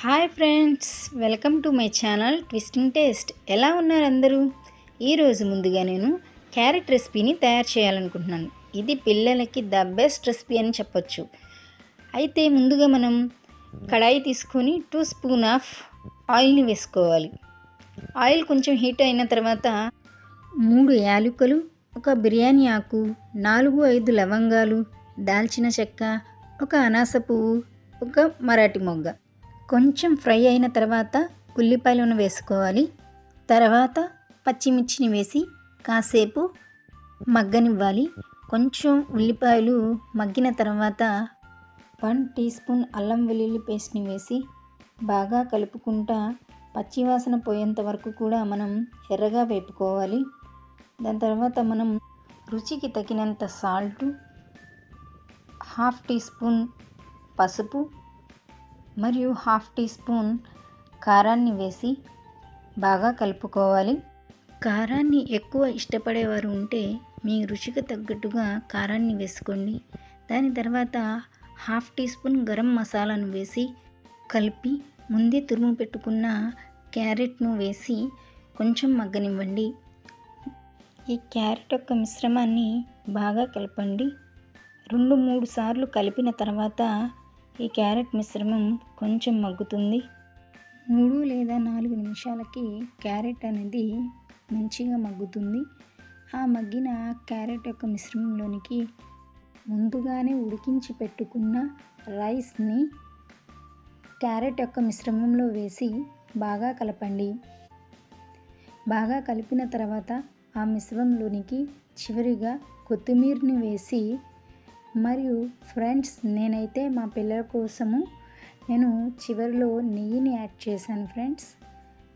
Hi friends, welcome to my channel twisting taste. ఎలా ఉన్నారు అందరూ? ఈరోజు ముందుగా నేను క్యారెట్ రెసిపీని తయారు చేయాలనుకుంటున్నాను. ఇది పిల్లలకి ద బెస్ట్ రెసిపీ అని చెప్పొచ్చు. అయితే ముందుగా మనం కడాయి తీసుకొని 2 స్పూన్ ఆఫ్ ఆయిల్ని వేసుకోవాలి. ఆయిల్ కొంచెం హీట్ అయిన తర్వాత 3 యాలకులు, ఒక బిర్యానీ ఆకు, 4-5 లవంగాలు, దాల్చిన చెక్క, ఒక అనాస పువ్వు, ఒక మరాఠీ మొగ్గ కొంచెం ఫ్రై అయిన తర్వాత ఉల్లిపాయలను వేసుకోవాలి. తర్వాత పచ్చిమిర్చిని వేసి కాసేపు మగ్గనివ్వాలి. కొంచెం ఉల్లిపాయలు మగ్గిన తర్వాత 1 టీ స్పూన్ అల్లం వెల్లుల్లి పేస్ట్ని వేసి బాగా కలుపుకుంటా పచ్చివాసన పోయేంత వరకు కూడా మనం ఎర్రగా వేపుకోవాలి. దాని తర్వాత మనం రుచికి తగినంత సాల్టు, 1/2 టీ స్పూన్ పసుపు మరియు 1/2 టీ స్పూన్ కారాన్ని వేసి బాగా కలుపుకోవాలి. కారాన్ని ఎక్కువ ఇష్టపడేవారు ఉంటే మీ రుచికి తగ్గట్టుగా కారాన్ని వేసుకోండి. దాని తర్వాత 1/2 టీ స్పూన్ గరం మసాలాను వేసి కలిపి ముందే తురుము పెట్టుకున్న క్యారెట్ను వేసి కొంచెం మగ్గనివ్వండి. ఈ క్యారెట్ యొక్క మిశ్రమాన్ని బాగా కలపండి. 2-3 సార్లు కలిపిన తర్వాత ఈ క్యారెట్ మిశ్రమం కొంచెం మగ్గుతుంది. 3 లేదా 4 నిమిషాలకి క్యారెట్ అనేది మంచిగా మగ్గుతుంది. ఆ మగ్గిన క్యారెట్ యొక్క మిశ్రమంలోనికి ముందుగానే ఉడికించి పెట్టుకున్న రైస్ని క్యారెట్ యొక్క మిశ్రమంలో వేసి బాగా కలపండి. బాగా కలిపిన తర్వాత ఆ మిశ్రమంలోనికి చివరిగా కొత్తిమీరని వేసి మరియు ఫ్రెండ్స్, నేనైతే మా పిల్లల కోసము నేను చివరిలో నెయ్యిని యాడ్ చేశాను ఫ్రెండ్స్.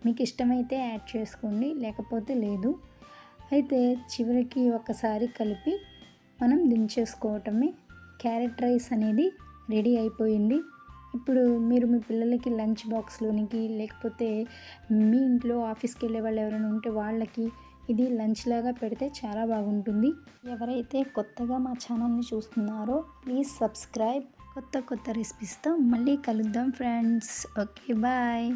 మీకు ఇష్టమైతే యాడ్ చేసుకోండి, లేకపోతే లేదు. అయితే చివరికి ఒకసారి కలిపి మనం దించేసుకోవటమే. క్యారెట్ రైస్ అనేది రెడీ అయిపోయింది. ఇప్పుడు మీరు మీ పిల్లలకి లంచ్ బాక్స్లోనికి, లేకపోతే మీ ఇంట్లో ఆఫీస్కి వెళ్ళే వాళ్ళు ఎవరైనా ఉంటే వాళ్ళకి ఇది లంచ్ లాగా పెడితే చాలా బాగుంటుంది. ఎవరైతే కొత్తగా మా ఛానల్ని చూస్తున్నారో ప్లీజ్ సబ్స్క్రైబ్. కొత్త రెసిపీస్తో మళ్ళీ కలుద్దాం ఫ్రెండ్స్. Okay, bye.